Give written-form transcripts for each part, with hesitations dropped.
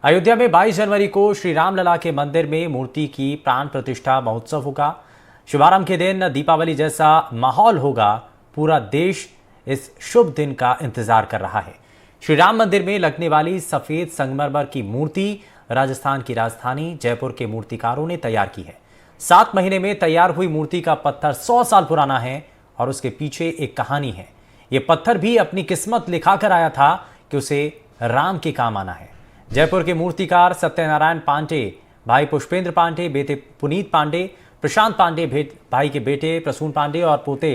अयोध्या में 22 जनवरी को श्री रामलला के मंदिर में मूर्ति की प्राण प्रतिष्ठा महोत्सव होगा। शुभारंभ के दिन दीपावली जैसा माहौल होगा। पूरा देश इस शुभ दिन का इंतजार कर रहा है। श्री राम मंदिर में लगने वाली सफेद संगमरमर की मूर्ति राजस्थान की राजधानी जयपुर के मूर्तिकारों ने तैयार की है। 7 महीने में तैयार हुई मूर्ति का पत्थर 100 साल पुराना है और उसके पीछे एक कहानी है। ये पत्थर भी अपनी किस्मत लिखाकर आया था कि उसे राम के काम आना है। जयपुर के मूर्तिकार सत्यनारायण पांडे, भाई पुष्पेंद्र पांडे, बेटे पुनीत पांडे, प्रशांत पांडे, भाई के बेटे प्रसून पांडे और पोते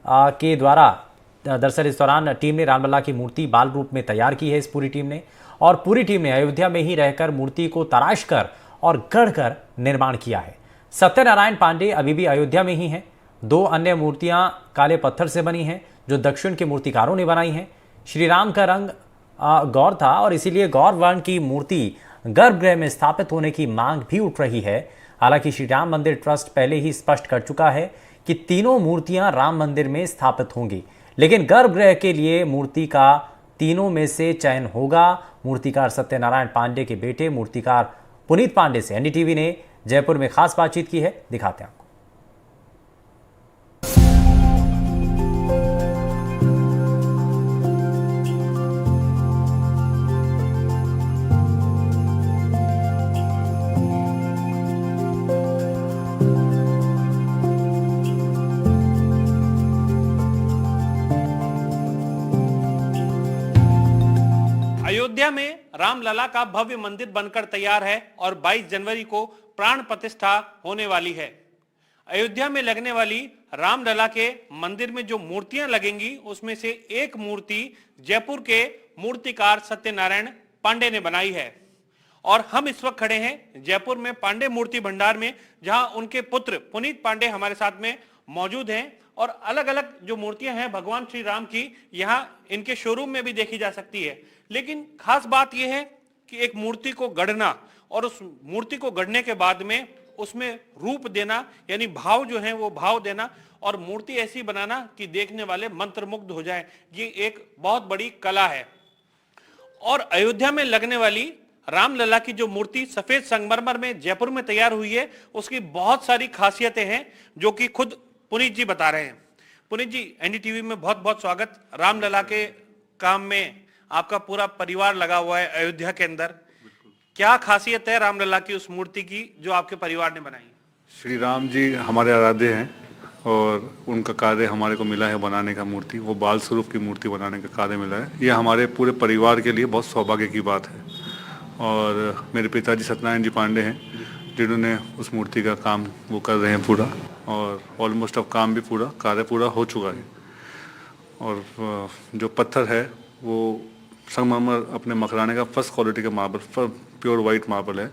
के द्वारा दरअसल इस दौरान टीम ने रामलला की मूर्ति बाल रूप में तैयार की है। इस पूरी टीम ने अयोध्या में ही रहकर मूर्ति को तराश कर और गढ़कर निर्माण किया है। सत्यनारायण पांडे अभी भी अयोध्या में ही हैं। 2 अन्य मूर्तियां काले पत्थर से बनी हैं जो दक्षिण के मूर्तिकारों ने बनाई हैं। श्री राम का रंग गौर था और इसीलिए गौर वर्ण की मूर्ति गर्भगृह में स्थापित होने की मांग भी उठ रही है। हालांकि श्री राम मंदिर ट्रस्ट पहले ही स्पष्ट कर चुका है कि तीनों मूर्तियां राम मंदिर में स्थापित होंगी, लेकिन गर्भगृह के लिए मूर्ति का तीनों में से चयन होगा। मूर्तिकार सत्यनारायण पांडे के बेटे मूर्तिकार पुनीत पांडे से एनडीटीवी ने जयपुर में खास बातचीत की है, दिखाते हैं आपको। अयोध्या में रामलला का भव्य मंदिर बनकर तैयार है और 22 जनवरी को प्राण प्रतिष्ठा होने वाली है। अयोध्या में लगने वाली रामलला के मंदिर में जो मूर्तियां लगेंगी उसमें से एक मूर्ति जयपुर के मूर्तिकार सत्यनारायण पांडे ने बनाई है और हम इस वक्त खड़े हैं जयपुर में पांडे मूर्ति भंडार में, जहां उनके पुत्र पुनीत पांडे हमारे साथ में मौजूद हैं और अलग अलग जो मूर्तियां हैं भगवान श्री राम की यहां इनके शोरूम में भी देखी जा सकती है। लेकिन खास बात यह है कि एक मूर्ति को गढ़ना और उस मूर्ति को गढ़ने के बाद में उसमें रूप देना, यानी भाव जो है वो भाव देना और मूर्ति ऐसी बनाना कि देखने वाले मंत्रमुग्ध हो जाए, ये एक बहुत बड़ी कला है। और अयोध्या में लगने वाली रामलला की जो मूर्ति सफेद संगमरमर में जयपुर में तैयार हुई है, उसकी बहुत सारी खासियतें हैं जो कि खुद पुनीत जी बता रहे हैं। पुनीत जी, एनडीटीवी में बहुत बहुत स्वागत। रामलला के काम में आपका पूरा परिवार लगा हुआ है अयोध्या के अंदर। क्या खासियत है रामलला की उस मूर्ति की जो आपके परिवार ने बनाई? श्री राम जी हमारे आराध्य हैं और उनका कार्य हमारे को मिला है बनाने का मूर्ति, वो बाल स्वरूप की मूर्ति बनाने का कार्य मिला है। ये हमारे पूरे परिवार के लिए बहुत सौभाग्य की बात है। और मेरे पिताजी सत्यनारायण जी पांडे हैं जिन्होंने उस मूर्ति का काम वो कर रहे हैं पूरा, और ऑलमोस्ट अब काम भी पूरा कार्य पूरा हो चुका है। और जो पत्थर है वो संगमरमर अपने मकराने का फर्स्ट क्वालिटी का मार्बल, प्योर वाइट मार्बल है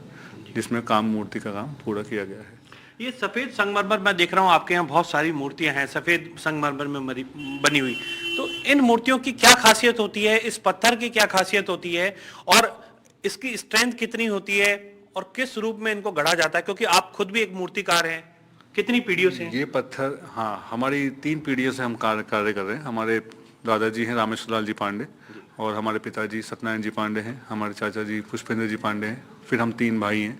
जिसमें काम मूर्ति का काम पूरा किया गया है। ये सफेद संगमरमर मैं देख रहा हूँ आपके यहाँ बहुत सारी मूर्तियां हैं सफेद संगमरमर में बनी हुई, तो इन मूर्तियों की क्या खासियत होती है, इस पत्थर की क्या खासियत होती है और इसकी स्ट्रेंथ कितनी होती है और किस रूप में इनको गढ़ा जाता है? क्योंकि आप खुद भी एक मूर्तिकार हैं, कितनी पीढ़ियों से? ये पत्थर, हाँ, हमारी 3 पीढ़ियों से हम कार्य कर रहे हैं। हमारे दादाजी हैं रामेश्वर लाल जी पांडे और हमारे पिताजी सत्यनारायण जी पांडे हैं, हमारे चाचा जी पुष्पेंद्र जी पांडे हैं, फिर हम 3 भाई हैं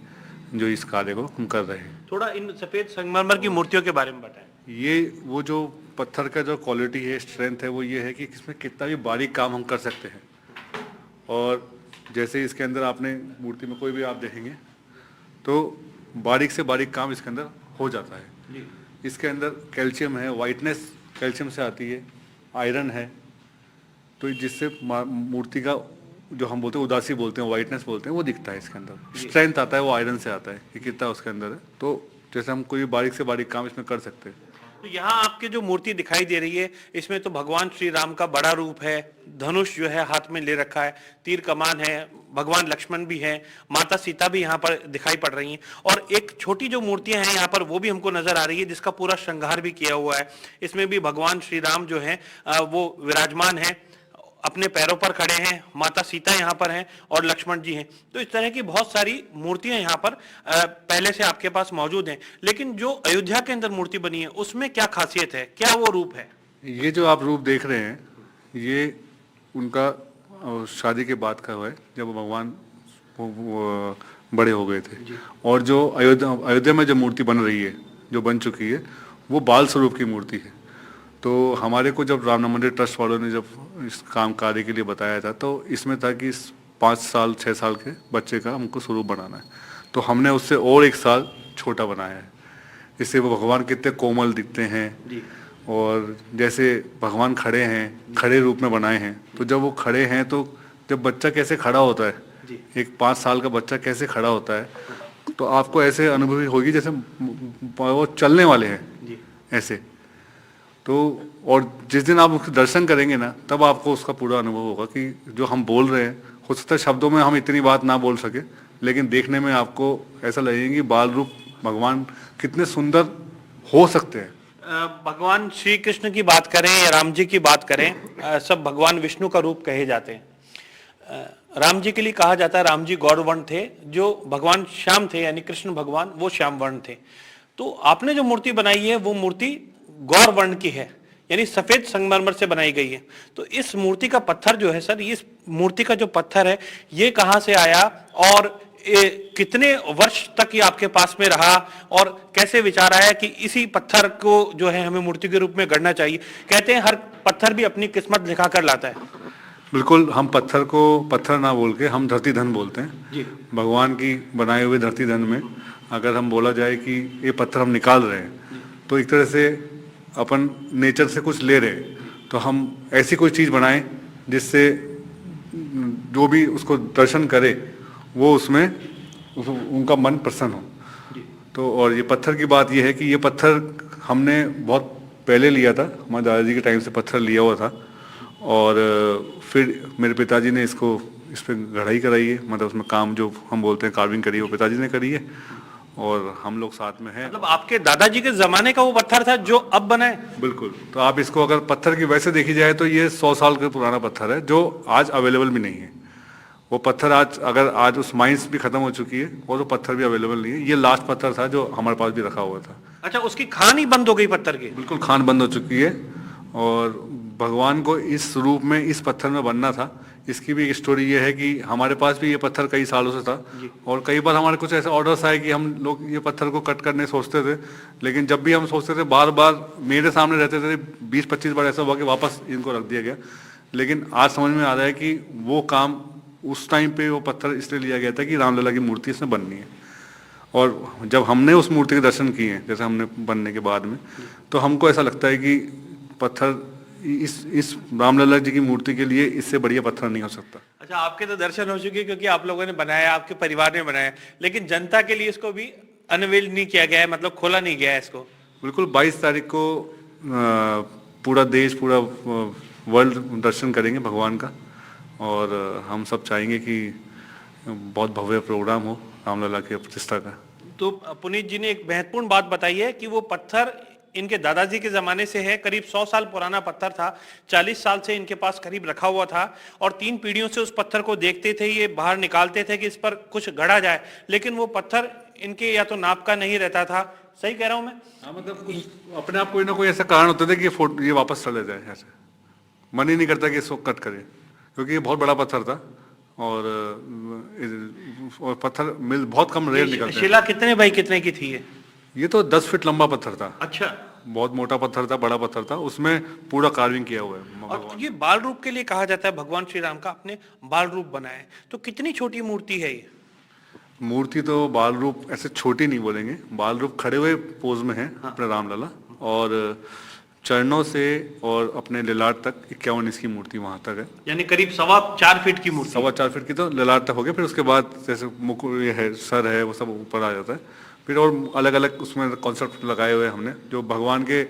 जो इस कार्य को हम कर रहे हैं। थोड़ा इन सफेद संगमरमर की मूर्तियों के बारे में बताएं। ये वो जो पत्थर का जो क्वालिटी है, स्ट्रेंथ है, वो ये है कि इसमें कितना भी बारीक काम हम कर सकते हैं। और जैसे इसके अंदर आपने मूर्ति में कोई भी आप देखेंगे तो बारीक से बारीक काम इसके अंदर हो जाता है। इसके अंदर कैल्शियम है, वाइटनेस कैल्शियम से आती है, आयरन है, तो जिससे मूर्ति का जो हम बोलते हैं उदासी बोलते हैं, वाइटनेस बोलते हैं, वो दिखता है इसके अंदर। स्ट्रेंथ आता है वो आयरन से आता है कि कितना उसके अंदर है। तो जैसे हम कोई बारीक से बारीक काम इसमें कर सकते हैं। तो यहाँ आपके जो मूर्ति दिखाई दे रही है इसमें तो भगवान श्री राम का बड़ा रूप है, धनुष जो है हाथ में ले रखा है, तीर कमान है, भगवान लक्ष्मण भी हैं, माता सीता भी यहाँ पर दिखाई पड़ रही हैं और एक छोटी जो मूर्तियां हैं यहाँ पर वो भी हमको नजर आ रही है जिसका पूरा श्रृंगार भी किया हुआ है। इसमें भी भगवान श्री राम जो है वो विराजमान है, अपने पैरों पर खड़े हैं, माता सीता यहाँ पर हैं और लक्ष्मण जी हैं। तो इस तरह की बहुत सारी मूर्तियां यहाँ पर पहले से आपके पास मौजूद हैं। लेकिन जो अयोध्या के अंदर मूर्ति बनी है उसमें क्या खासियत है, क्या वो रूप है? ये जो आप रूप देख रहे हैं ये उनका शादी के बाद का है, जब भगवान वो बड़े हो गए थे। और जो अयोध्या में जो मूर्ति बन रही है, जो बन चुकी है, वो बाल स्वरूप की मूर्ति है। तो हमारे को जब राम मंदिर ट्रस्ट वालों ने जब इस काम कार्य के लिए बताया था, तो इसमें था कि 5 साल 6 साल के बच्चे का हमको स्वरूप बनाना है। तो हमने उससे और 1 साल छोटा बनाया है। इससे वो भगवान कितने कोमल दिखते हैं, और जैसे भगवान खड़े हैं, खड़े रूप में बनाए हैं। तो जब वो खड़े हैं, तो जब बच्चा कैसे खड़ा होता है, एक 5 साल का बच्चा कैसे खड़ा होता है, तो आपको ऐसे अनुभूति होगी जैसे वो चलने वाले हैं ऐसे। तो और जिस दिन आप उसके दर्शन करेंगे ना, तब आपको उसका पूरा अनुभव होगा कि जो हम बोल रहे हैं, हो सकता है शब्दों में हम इतनी बात ना बोल सके, लेकिन देखने में आपको ऐसा लगेगा कि बाल रूप भगवान कितने सुंदर हो सकते हैं। भगवान श्री कृष्ण की बात करें या राम जी की बात करें, सब भगवान विष्णु का रूप कहे जाते हैं। राम जी के लिए कहा जाता है राम जी गौर वर्ण थे, जो भगवान श्याम थे यानी कृष्ण भगवान वो श्याम वर्ण थे। तो आपने जो मूर्ति बनाई है वो मूर्ति गौर वर्ण की है, यानी सफेद संगमरमर से बनाई गई है। तो इस मूर्ति का पत्थर जो है सर, इस मूर्ति का जो पत्थर है ये कहाँ से आया और कितने वर्ष तक ये आपके पास में रहा, और कैसे विचार आया कि इसी पत्थर को जो है हमें मूर्ति के रूप में गढ़ना चाहिए? कहते हैं हर पत्थर भी अपनी किस्मत लिखा कर लाता है। बिल्कुल, हम पत्थर को पत्थर ना बोल के हम धरती धन बोलते हैं जी। भगवान की बनाए हुए धरती धन में अगर हम बोला जाए कि ये पत्थर हम निकाल रहे हैं, तो एक तरह से अपन नेचर से कुछ ले रहे हैं। तो हम ऐसी कोई चीज़ बनाएं जिससे जो भी उसको दर्शन करे वो उसमें उनका मन प्रसन्न हो। तो और ये पत्थर की बात ये है कि ये पत्थर हमने बहुत पहले लिया था, हमारे दादाजी के टाइम से पत्थर लिया हुआ था, और फिर मेरे पिताजी ने इस पर गढ़ाई कराई है, मतलब उसमें काम जो हम बोलते हैं कार्विंग करी है, वो पिताजी ने करी है, और हम लोग साथ में हैं। मतलब आपके दादाजी के जमाने का वो पत्थर था जो अब बना है? बिल्कुल। तो आप इसको अगर पत्थर की वैसे देखी जाए तो ये 100 साल का पुराना पत्थर है, जो आज अवेलेबल भी नहीं है। वो पत्थर आज उस माइंस भी खत्म हो चुकी है, और वो पत्थर भी अवेलेबल नहीं है। ये लास्ट पत्थर था जो हमारे पास भी रखा हुआ था। अच्छा, उसकी खान ही बंद हो गई पत्थर की? बिल्कुल, खान बंद हो चुकी है। और भगवान को इस रूप में, इस पत्थर में बनना था। इसकी भी एक स्टोरी ये है कि हमारे पास भी ये पत्थर कई सालों से था, और कई बार हमारे कुछ ऐसे ऑर्डर्स आए कि हम लोग ये पत्थर को कट करने सोचते थे, लेकिन जब भी हम सोचते थे, बार बार मेरे सामने रहते थे, 20-25 बार ऐसा हुआ कि वापस इनको रख दिया गया। लेकिन आज समझ में आ रहा है कि वो काम उस टाइम पे वो पत्थर इसलिए लिया गया था कि रामलला की मूर्ति इसमें बननी है। और जब हमने उस मूर्ति के दर्शन किए हैं, जैसे हमने बनने के बाद में, तो हमको ऐसा लगता है कि पत्थर इस रामलला जी की मूर्ति के लिए इससे बढ़िया पत्थर नहीं हो सकता। अच्छा, आपके तो दर्शन हो चुके क्योंकि आप लोगों ने बनाया, आपके परिवार ने बनाया, लेकिन जनता के लिए इसको भी अनवील नहीं किया गया है, मतलब खोला नहीं गया है इसको? बिल्कुल, 22 तारीख को पूरा देश, पूरा वर्ल्ड दर्शन करेंगे भगवान का, और हम सब चाहेंगे कि बहुत भव्य प्रोग्राम हो रामलला की प्रतिष्ठा का। तो पुनीत जी ने एक महत्वपूर्ण बात बताई है कि वो पत्थर इनके दादाजी के ज़माने से है, करीब 100 साल पुराना पत्थर था, 40 साल से इनके पास करीब रखा हुआ था, और 3 पीढ़ियों से उस पत्थर को देखते थे, ये बाहर निकालते थे कि इस पर कुछ गढ़ा जाए, लेकिन वो पत्थर इनके या तो नाप का नहीं रहता था। सही कह रहा हूँ मैं? हाँ, मतलब कुछ अपने आप कोई ना कोई ऐसा कारण होते थे कि ये वापस चले जाए, ऐसे मन ही नहीं करता कि इसको कट करे, क्योंकि ये बहुत बड़ा पत्थर था, और पत्थर मिल बहुत कम रेयर निकलते हैं। शिला कितने बाई कितने की थी ये तो 10 फीट लंबा पत्थर था। अच्छा, बहुत मोटा पत्थर था, बड़ा पत्थर था, उसमें पूरा कार्विंग किया हुआ है। और ये बाल रूप के लिए कहा जाता है, भगवान श्री राम का अपने बाल रूप बनाया है, तो कितनी छोटी मूर्ति है ये? मूर्ति तो बाल रूप ऐसे छोटी नहीं बोलेंगे, बाल रूप खड़े हुए पोज में है अपने रामलला, और चरणों से और अपने ललाट तक 51 इंच की मूर्ति वहां तक है, यानी करीब 4.25 फीट की मूर्ति। 4.25 फीट की तो ललाट तक हो गया। फिर उसके बाद जैसे मुकुट ये है, सर है, वो सब ऊपर आ जाता है। फिर और अलग अलग उसमें कॉन्सेप्ट लगाए हुए हमने, जो भगवान के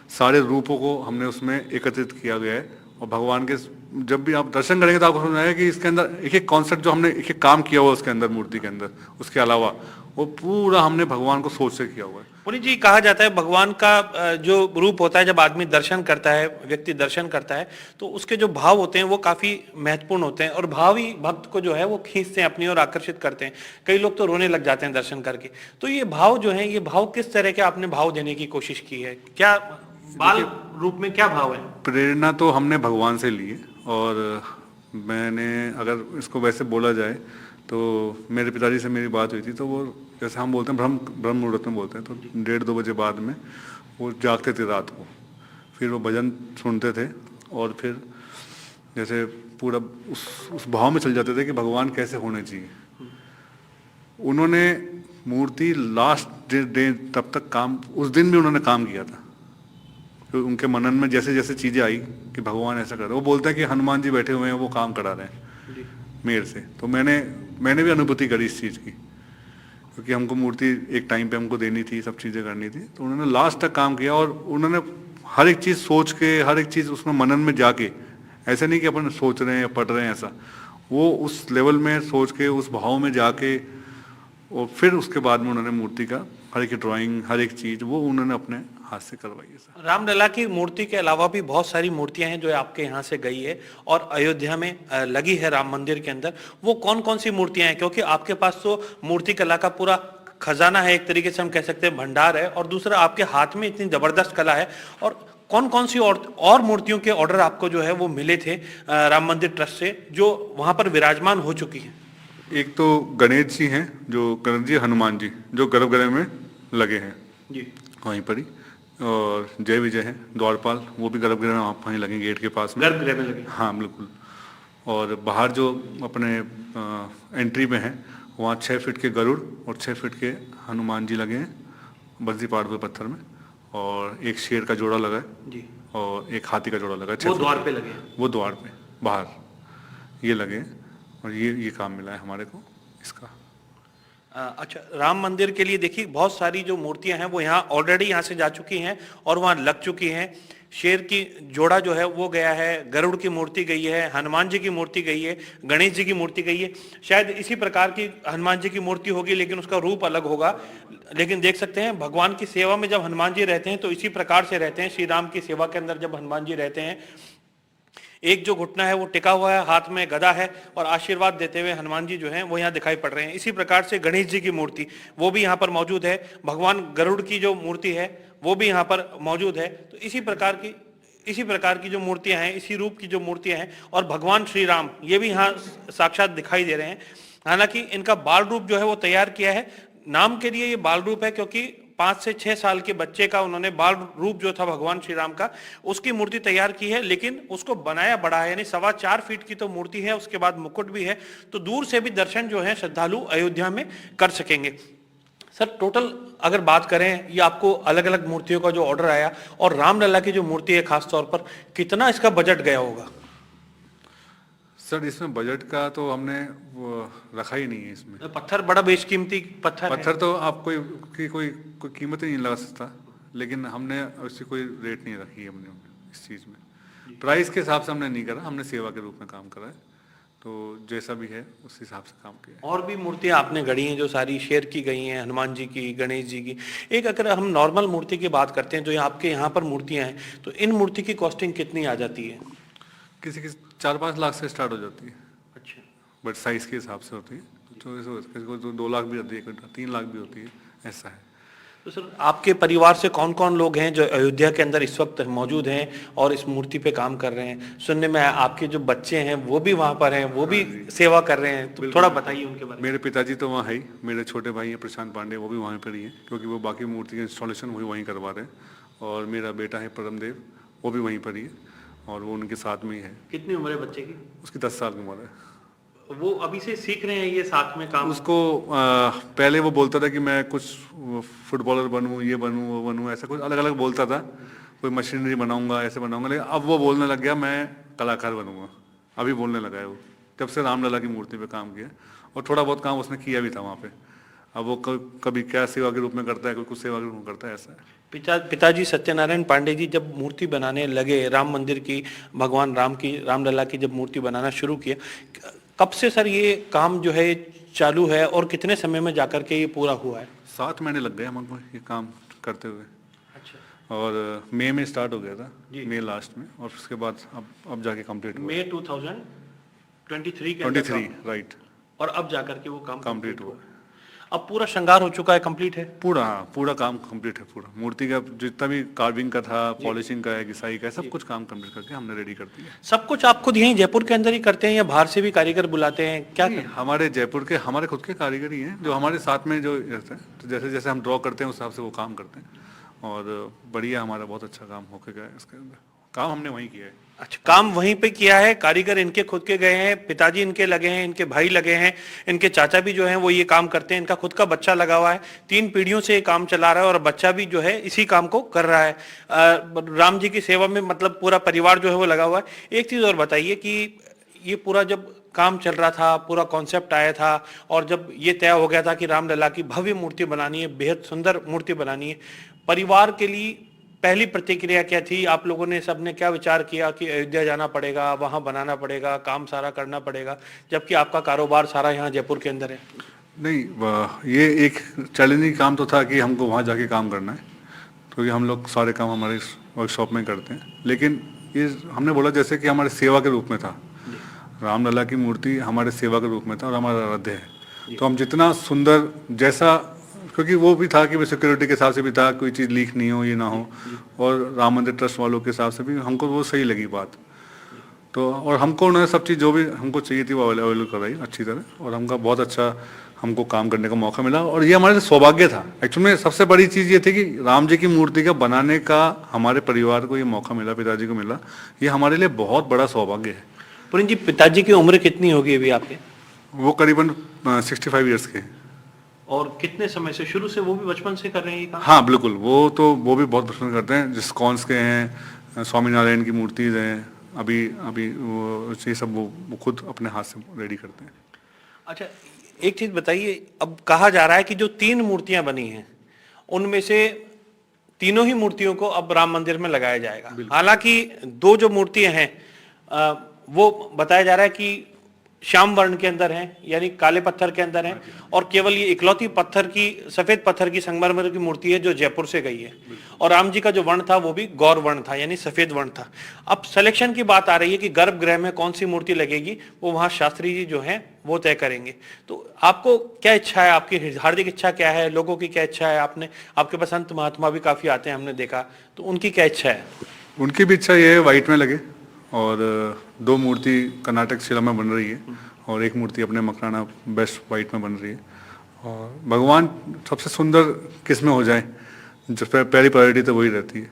सारे रूपों को हमने उसमें एकत्रित किया गया है। और भगवान के जब भी आप दर्शन करेंगे तो आपको समझ आएगा कि इसके अंदर एक एक कॉन्सेप्ट जो हमने एक एक काम किया हुआ उसके अंदर, मूर्ति के अंदर, उसके अलावा वो पूरा हमने भगवान को सोच से किया हुआ है। पुनीत जी, कहा जाता है भगवान का जो रूप होता है, जब आदमी दर्शन करता है, व्यक्ति दर्शन करता है, तो उसके जो भाव होते हैं वो काफी महत्वपूर्ण होते हैं, और भाव ही भक्त को जो है वो खींचते हैं, अपनी ओर आकर्षित करते हैं। कई लोग तो रोने लग जाते हैं दर्शन करके। तो ये भाव जो है, ये भाव किस तरह के आपने भाव देने की कोशिश की है? क्या बाल रूप में क्या भाव है? प्रेरणा तो हमने भगवान से ली है, और मैंने अगर इसको वैसे बोला जाए तो मेरे पिताजी से मेरी बात हुई थी, तो वो जैसे हम बोलते हैं ब्रह्म मुहूर्त में बोलते हैं, तो 1:30-2 बजे बाद में वो जागते थे रात को, फिर वो भजन सुनते थे और फिर जैसे पूरा उस भाव में चल जाते थे कि भगवान कैसे होने चाहिए। उन्होंने मूर्ति लास्ट डे तब तक काम, उस दिन भी उन्होंने काम किया था, तो उनके मनन में जैसे जैसे चीज़ें आई कि भगवान ऐसा कर रहे हैं, वो बोलते हैं कि हनुमान जी बैठे हुए हैं, वो काम करा रहे हैं मेरे से। तो मैंने भी अनुभूति करी इस चीज़ की, क्योंकि हमको मूर्ति एक टाइम पे हमको देनी थी, सब चीज़ें करनी थी, तो उन्होंने लास्ट तक काम किया और उन्होंने हर एक चीज़ सोच के, हर एक चीज़ उसमें मनन में जाके, ऐसे नहीं कि अपन सोच रहे हैं या पढ़ रहे हैं, ऐसा वो उस लेवल में सोच के, उस भाव में जाके, और फिर उसके बाद में उन्होंने मूर्ति का हर एक ड्राइंग, हर एक चीज़ वो उन्होंने अपने हाथ से करवाई है सर। रामलला की मूर्ति के अलावा भी बहुत सारी मूर्तियां हैं जो आपके यहाँ से गई है और अयोध्या में लगी है राम मंदिर के अंदर। वो कौन कौन सी मूर्तियां हैं, क्योंकि आपके पास तो मूर्ति कला का पूरा खजाना है, एक तरीके से हम कह सकते हैं भंडार है, और दूसरा आपके हाथ में इतनी जबरदस्त कला है। और कौन कौन सी और मूर्तियों के ऑर्डर आपको जो है वो मिले थे राम मंदिर ट्रस्ट से, जो वहां पर विराजमान हो चुकी है? एक तो गणेश जी हैं, जो गणेश जी, हनुमान जी जो गर्भगृह में लगे हैं जी वहीं पर ही, और जय विजय है द्वारपाल, वो भी गर्भगृह में वहीं लगे, गेट के पास में, गर्भगृह में लगे। हाँ बिल्कुल। और बाहर जो अपने एंट्री में है, वहाँ 6 फीट के गरुड़ और 6 फीट के हनुमान जी लगे हैं बंसी पहाड़ पे पत्थर में, और एक शेर का जोड़ा लगा है जी, और एक हाथी का जोड़ा लगा है। वो द्वार पे लगे हैं? वो द्वार पे बाहर ये लगे हैं, और ये काम मिला है हमारे को इसका। अच्छा, राम मंदिर के लिए देखिए बहुत सारी जो मूर्तियां हैं वो यहाँ ऑलरेडी यहाँ से जा चुकी हैं और वहाँ लग चुकी हैं। शेर की जोड़ा जो है वो गया है, गरुड़ की मूर्ति गई है, हनुमान जी की मूर्ति गई है, गणेश जी की मूर्ति गई है। शायद इसी प्रकार की हनुमान जी की मूर्ति होगी, लेकिन उसका रूप अलग होगा। लेकिन देख सकते हैं भगवान की सेवा में जब हनुमान जी रहते हैं तो इसी प्रकार से रहते हैं। श्री राम की सेवा के अंदर जब हनुमान जी रहते हैं, एक जो घुटना है वो टिका हुआ है, हाथ में गदा है, और आशीर्वाद देते हुए हनुमान जी जो हैं वो यहाँ दिखाई पड़ रहे हैं। इसी प्रकार से गणेश जी की मूर्ति वो भी यहाँ पर मौजूद है, भगवान गरुड़ की जो मूर्ति है वो भी यहाँ पर मौजूद है। तो इसी प्रकार की जो मूर्तियां हैं, इसी रूप की जो मूर्तियां हैं, और भगवान श्री राम ये भी यहाँ साक्षात दिखाई दे रहे हैं। हालांकि इनका बाल रूप जो है वो तैयार किया है, नाम के लिए ये बाल रूप है, क्योंकि 5 से 6 साल के बच्चे का उन्होंने बाल रूप जो था भगवान श्री राम का, उसकी मूर्ति तैयार की है, लेकिन उसको बनाया बड़ा है, यानी 4.25 फीट की तो मूर्ति है, उसके बाद मुकुट भी है, तो दूर से भी दर्शन जो है श्रद्धालु अयोध्या में कर सकेंगे। सर, टोटल अगर बात करें, ये आपको अलग अलग मूर्तियों का जो ऑर्डर आया, और रामलला की जो मूर्ति है खास तौर पर, कितना इसका बजट गया होगा? सर इसमें बजट का तो हमने वो रखा ही नहीं है इसमें। पत्थर बड़ा बेशकीमती पत्थर तो आप कोई कीमत ही नहीं लगा सकता, लेकिन हमने उससे कोई रेट नहीं रखी है हमने इस चीज़ में। प्राइस के हिसाब से हमने नहीं करा, हमने सेवा के रूप में काम करा है, तो जैसा भी है उस हिसाब से काम किया है। और भी मूर्तियां आपने गढ़ी हैं जो सारी शेर की गई हैं, हनुमान जी की, गणेश जी की। एक अगर हम नॉर्मल मूर्ति की बात करते हैं, जो आपके यहाँ पर मूर्तियां हैं, तो इन मूर्ति की कॉस्टिंग कितनी आ जाती है? किसी 4-5 लाख से स्टार्ट हो जाती है। अच्छा, बट साइज के हिसाब से होती है, तो किसी को 2 लाख भी होती है, 3 लाख भी होती है, ऐसा है। तो सर आपके परिवार से कौन कौन लोग हैं जो अयोध्या के अंदर इस वक्त मौजूद हैं और इस मूर्ति पे काम कर रहे हैं? सुनने में आपके जो बच्चे हैं वो भी वहाँ पर हैं, वो भी सेवा कर रहे हैं, तो थोड़ा बताइए उनके बारे में। मेरे पिताजी तो वहाँ है ही, मेरे छोटे भाई हैं प्रशांत पांडे, वो भी वहीं पर ही हैं, क्योंकि वो बाकी मूर्ति के इंस्टॉलेशन वहीं करवा रहे हैं। और मेरा बेटा है परमदेव, वो भी वहीं पर ही है, और वो उनके साथ में ही है। कितनी उम्र है बच्चे की? उसकी 10 साल की उम्र है। वो अभी से सीख रहे हैं ये साथ में काम? उसको पहले वो बोलता था कि मैं कुछ फुटबॉलर बनूं, ये बनूं, वो बनूं, ऐसा कुछ अलग अलग बोलता था, कोई मशीनरी बनाऊंगा, ऐसे बनाऊंगा, लेकिन अब वो बोलने लग गया मैं कलाकार बनूंगा। अभी बोलने लगा है वो, जब से रामलला की मूर्ति पे काम किया, और थोड़ा बहुत काम उसने किया भी था वहाँ पे। अब वो कभी क्या सेवा के रूप में करता है, कोई कुछ सेवा के रूप में करता है, ऐसा है। पिताजी सत्यनारायण पांडे जी जब मूर्ति बनाने लगे राम मंदिर की, भगवान राम की, रामलला की जब मूर्ति बनाना शुरू किया, कब से सर ये काम जो है चालू है और कितने समय में जाकर के ये पूरा हुआ है? 7 महीने लग गए हमको ये काम करते हुए। अच्छा, और मई में स्टार्ट हो गया था, मई लास्ट में, और उसके बाद अब जाके कंप्लीट हुआ। मई 2023 के 23 राइट। और अब जाकर के वो काम कंप्लीट हुआ। अब पूरा श्रृंगार हो चुका है, कंप्लीट है? पूरा काम कंप्लीट है। पूरा मूर्ति का जितना भी कार्विंग का था, पॉलिशिंग का है, घिसाई का है, सब कुछ काम कंप्लीट करके हमने रेडी कर दिया। सब कुछ आप खुद यहीं जयपुर के अंदर ही करते हैं या बाहर से भी कारीगर बुलाते हैं, क्या? हमारे जयपुर के हमारे खुद के कारीगर ही हैं जो हमारे साथ में जो रहते हैं, तो जैसे जैसे हम ड्रॉ करते हैं उस हिसाब से वो काम करते हैं और बढ़िया हमारा बहुत अच्छा काम होके गया है। इसके अंदर काम हमने वहीं किया है। अच्छा, काम वहीं पे किया है, कारीगर इनके खुद के गए हैं, पिताजी इनके लगे हैं, इनके भाई लगे हैं, इनके चाचा भी जो हैं वो ये काम करते हैं, इनका खुद का बच्चा लगा हुआ है, 3 पीढ़ियों से ये काम चला रहा है और बच्चा भी जो है इसी काम को कर रहा है। राम जी की सेवा में मतलब पूरा परिवार जो है वो लगा हुआ है। एक चीज और बताइए कि ये पूरा जब काम चल रहा था, पूरा कॉन्सेप्ट आया था और जब ये तय हो गया था कि रामलला की भव्य मूर्ति बनानी है, बेहद सुंदर मूर्ति बनानी है, परिवार के लिए पहली प्रतिक्रिया क्या थी? आप लोगों ने सबने क्या विचार किया कि अयोध्या जाना पड़ेगा, वहां बनाना पड़ेगा, काम सारा करना पड़ेगा, जबकि आपका कारोबार सारा यहाँ जयपुर के अंदर है? नहीं, ये एक चैलेंजिंग काम तो था कि हमको वहाँ जाके काम करना है, क्योंकि हम लोग सारे काम हमारे वर्कशॉप में करते हैं। लेकिन ये हमने बोला जैसे कि हमारे सेवा के रूप में था, रामलला की मूर्ति हमारे सेवा के रूप में था और हमारा आराध्य है, तो हम जितना सुंदर जैसा, क्योंकि वो भी था कि सिक्योरिटी के हिसाब से भी था, कोई चीज़ लीक नहीं हो, ये ना हो, और राम मंदिर ट्रस्ट वालों के हिसाब से भी हमको वो सही लगी बात। तो और हमको उन्होंने सब चीज़ जो भी हमको चाहिए थी वो अवेलेबल कराई अच्छी तरह और हमका बहुत अच्छा हमको काम करने का मौका मिला और ये हमारे लिए सौभाग्य था। एक्चुअली में सबसे बड़ी चीज़ ये थी कि राम जी की मूर्ति का बनाने का हमारे परिवार को ये मौका मिला, पिताजी को मिला, ये हमारे लिए बहुत बड़ा सौभाग्य है। पुरीन जी, पिताजी की उम्र कितनी होगी अभी आपके? वो करीबन 65 ईयर्स के। और कितने समय से, शुरू से वो भी बचपन से कर रहे हैं ये काम? हाँ बिल्कुल, वो भी बहुत पसंद करते हैं। जिस कॉन्स के हैं, स्वामीनारायण की मूर्तिज हैं, अभी ये सब वो खुद अपने हाथ से रेडी करते हैं। अच्छा, एक चीज बताइए, अब कहा जा रहा है कि जो 3 मूर्तियां बनी हैं उनमें से तीनों ही मूर्तियों को अब राम मंदिर में लगाया जाएगा। हालांकि 2 जो मूर्तियां हैं वो बताया जा रहा है कि श्याम वर्ण के अंदर हैं, यानी काले पत्थर के अंदर हैं, और केवल ये इकलौती पत्थर की, सफेद पत्थर की संगमरमर की मूर्ति है जो जयपुर से गई है। और राम जी का जो वर्ण था वो भी गौर वर्ण था, यानी सफेद वर्ण था। अब सिलेक्शन की बात आ रही है कि गर्भगृह में कौन सी मूर्ति लगेगी वो वहां शास्त्री जी जो हैं वो तय करेंगे। तो आपको क्या इच्छा है, आपकी हार्दिक इच्छा क्या है, लोगों की क्या इच्छा है? आपके पास संत महात्मा भी काफी आते हैं, हमने देखा, तो उनकी क्या इच्छा है? उनकी भी इच्छा ये है व्हाइट में लगे, और 2 मूर्ति कर्नाटक शिला में बन रही है और 1 मूर्ति अपने मकराना बेस्ट वाइट में बन रही है। और भगवान सबसे सुंदर किस में हो जाए, जो पहली प्रायोरिटी तो वही रहती है।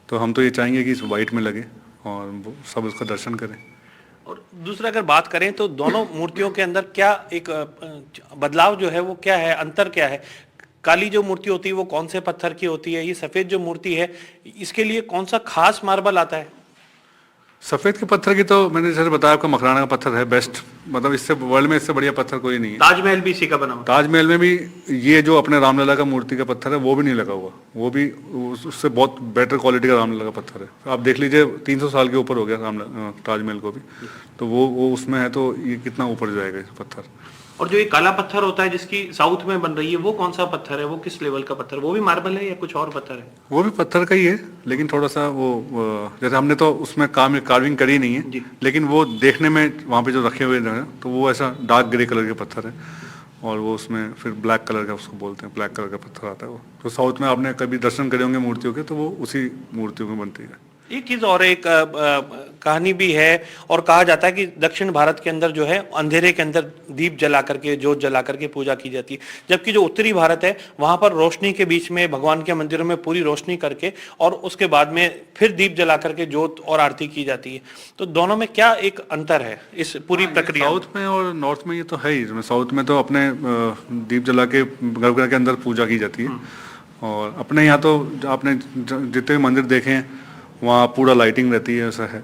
तो हम तो ये चाहेंगे कि इस वाइट में लगे और सब उसका दर्शन करें। और दूसरा अगर बात करें तो दोनों मूर्तियों के अंदर क्या एक बदलाव जो है वो क्या है, अंतर क्या है? काली जो मूर्ति होती है वो कौन से पत्थर की होती है? ये सफेद जो मूर्ति है इसके लिए कौन सा खास मार्बल आता है? सफेद के पत्थर की तो मैंने जैसे बताया आपका मकराना का पत्थर है बेस्ट, मतलब इससे वर्ल्ड में इससे बढ़िया पत्थर कोई नहीं है। ताजमहल भी इसी का बना हुआ? ताजमहल में भी ये जो अपने रामलला का मूर्ति का पत्थर है वो भी नहीं लगा हुआ, वो भी उससे बहुत बेटर क्वालिटी का रामलला का पत्थर है। आप देख लीजिए 300 साल के ऊपर हो गया ताजमहल को भी, तो वो उसमें है, तो ये कितना ऊपर जाएगा ये पत्थर। और जो ये काला पत्थर होता है जिसकी साउथ में बन रही है वो कौन सा पत्थर है, वो किस लेवल का पत्थर? वो भी मार्बल है या कुछ और पत्थर है? वो भी पत्थर का ही है, लेकिन थोड़ा सा वो जैसे हमने तो उसमें कार्विंग करी नहीं है, लेकिन वो देखने में वहाँ पे जो रखे हुए हैं तो वो ऐसा डार्क ग्रे कलर के पत्थर है और वो उसमें फिर ब्लैक कलर का उसको बोलते हैं, ब्लैक कलर का पत्थर आता है वो। तो साउथ में आपने कभी दर्शन करे होंगे मूर्तियों के, तो वो उसी मूर्तियों में बनती है। एक चीज और, एक कहानी भी है और कहा जाता है कि दक्षिण भारत के अंदर जो है अंधेरे के अंदर दीप जला करके, जोत जला करके पूजा की जाती है, जबकि जो उत्तरी भारत है वहां पर रोशनी के बीच में भगवान के मंदिरों में पूरी रोशनी करके और उसके बाद में फिर दीप जला करके जोत और आरती की जाती है। तो दोनों में क्या एक अंतर है इस पूरी प्रक्रिया? साउथ में और नॉर्थ में ये तो है ही। साउथ में तो अपने दीप जला के गर्भगृह के अंदर पूजा की जाती है, और अपने यहाँ तो आपने जितने मंदिर देखे हैं वहाँ पूरा लाइटिंग रहती है, ऐसा है,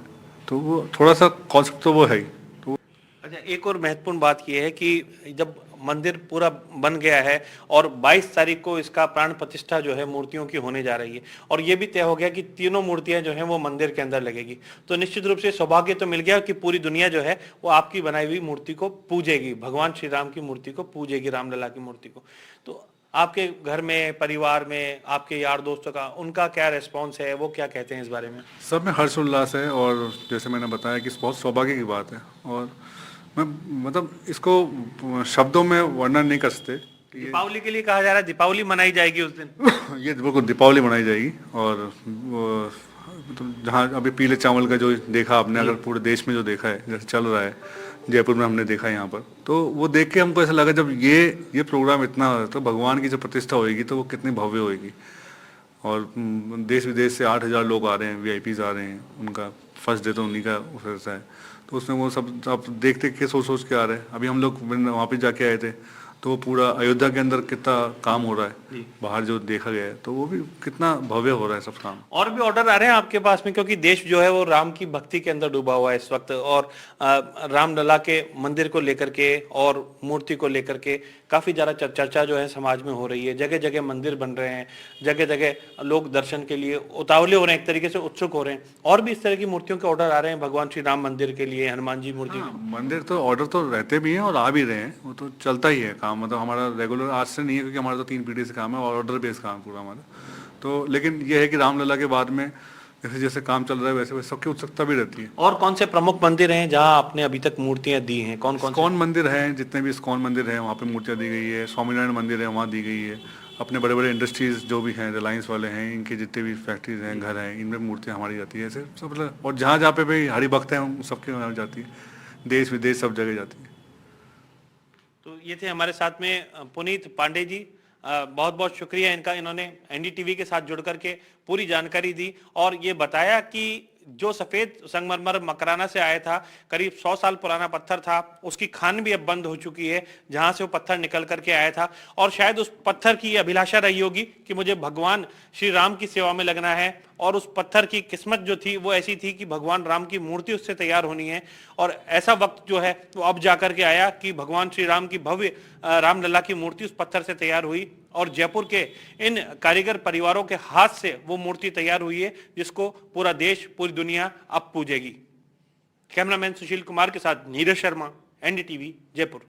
तो वो थोड़ा सा कॉन्सेप्ट तो वो है ही। तो अच्छा, एक और महत्वपूर्ण बात यह है कि जब मंदिर पूरा बन गया है और 22 तारीख को इसका प्राण प्रतिष्ठा जो है मूर्तियों की होने जा रही है, और ये भी तय हो गया कि तीनों मूर्तियां जो हैं वो मंदिर के अंदर लगेगी, तो निश्चित रूप से सौभाग्य तो मिल गया कि पूरी दुनिया जो है वो आपकी बनाई हुई मूर्ति को पूजेगी, भगवान श्री राम की मूर्ति को पूजेगी, रामलला की मूर्ति को। तो आपके घर में, परिवार में, आपके यार दोस्तों का, उनका क्या रिस्पॉन्स है, वो क्या कहते हैं इस बारे में? सब में हर्ष उल्लास है, और जैसे मैंने बताया कि बहुत सौभाग्य की बात है, और मैं मतलब इसको शब्दों में वर्णन नहीं कर सकते दीपावली के लिए कहा जा रहा है, दीपावली मनाई जाएगी उस दिन। ये बिल्कुल दीपावली मनाई जाएगी। और तो जहाँ अभी पीले चावल का जो देखा आपने, अगर पूरे देश में जो देखा है जैसे चल रहा है, जयपुर में हमने देखा है यहाँ पर, तो वो देख के हमको ऐसा लगा जब ये प्रोग्राम इतना तो भगवान की जब प्रतिष्ठा होएगी तो वो कितनी भव्य होएगी। और देश विदेश से 8,000 लोग आ रहे हैं, वीआईपीज आ रहे हैं, उनका फर्स्ट डे तो उन्हीं का रहता है, तो उसमें वो सब देख के सोच के आ रहे हैं। अभी हम लोग वहाँ पे जाके आए थे तो वो पूरा अयोध्या के अंदर कितना काम हो रहा है बाहर जो देखा गया है, तो वो भी कितना भव्य हो रहा है सब काम। और भी ऑर्डर आ रहे हैं आपके पास में, क्योंकि देश जो है वो राम की भक्ति के अंदर डूबा हुआ है इस वक्त, और रामलला के मंदिर को लेकर के और मूर्ति को लेकर के काफी ज्यादा चर्चा जो है समाज में हो रही है। जगह जगह मंदिर बन रहे हैं, जगह जगह लोग दर्शन के लिए उतावले हो रहे हैं, एक तरीके से उत्सुक हो रहे हैं। और भी इस तरह की मूर्तियों के ऑर्डर आ रहे हैं भगवान श्री राम मंदिर के लिए, हनुमान जी मूर्ति। मंदिर तो ऑर्डर तो रहते भी हैं और आ भी रहे हैं, वो तो चलता ही है काम। मतलब हमारा रेगुलर आज से नहीं है, क्योंकि हमारा तो 3 पीढ़ी से काम है और ऑर्डर बेस्ड काम पूरा हमारा। तो लेकिन ये है कि रामलला के बाद में जैसे जैसे काम चल रहा है वैसे वैसे सबकी उत्सुकता भी रहती है। और कौन से प्रमुख मंदिर हैं जहां आपने अभी तक मूर्तियां दी हैं? कौन मंदिर हैं, जितने भी इस्कॉन मंदिर हैं वहाँ पे मूर्तियाँ दी गई है। स्वामीनारायण मंदिर है वहाँ दी गई है। अपने बड़े बड़े इंडस्ट्रीज जो भी हैं, रिलायंस वाले हैं, इनके जितने भी फैक्ट्रीज हैं, घर हैं, इनमें मूर्तियाँ हमारी जाती है ऐसे सब। और जहाँ जहाँ पे भी हरि भक्त हैं उन सबके वहाँ जाती है, देश विदेश सब जगह जाती है। तो ये थे हमारे साथ में पुनीत पांडे जी, बहुत बहुत शुक्रिया इनका, इन्होंने एनडीटीवी के साथ जुड़ करके पूरी जानकारी दी और ये बताया कि जो सफेद संगमरमर मकराना से आया था, करीब 100 साल पुराना पत्थर था, उसकी खान भी अब बंद हो चुकी है जहां से वो पत्थर निकल करके आया था। और शायद उस पत्थर की अभिलाषा रही होगी कि मुझे भगवान श्री राम की सेवा में लगना है, और उस पत्थर की किस्मत जो थी वो ऐसी थी कि भगवान राम की मूर्ति उससे तैयार होनी है। और ऐसा वक्त जो है वो अब जाकर के आया कि भगवान श्री राम की भव्य रामलला की मूर्ति उस पत्थर से तैयार हुई, और जयपुर के इन कारीगर परिवारों के हाथ से वो मूर्ति तैयार हुई है, जिसको पूरा देश, पूरी दुनिया अब पूजेगी। कैमरामैन सुशील कुमार के साथ नीरज शर्मा, एनडीटीवी, जयपुर।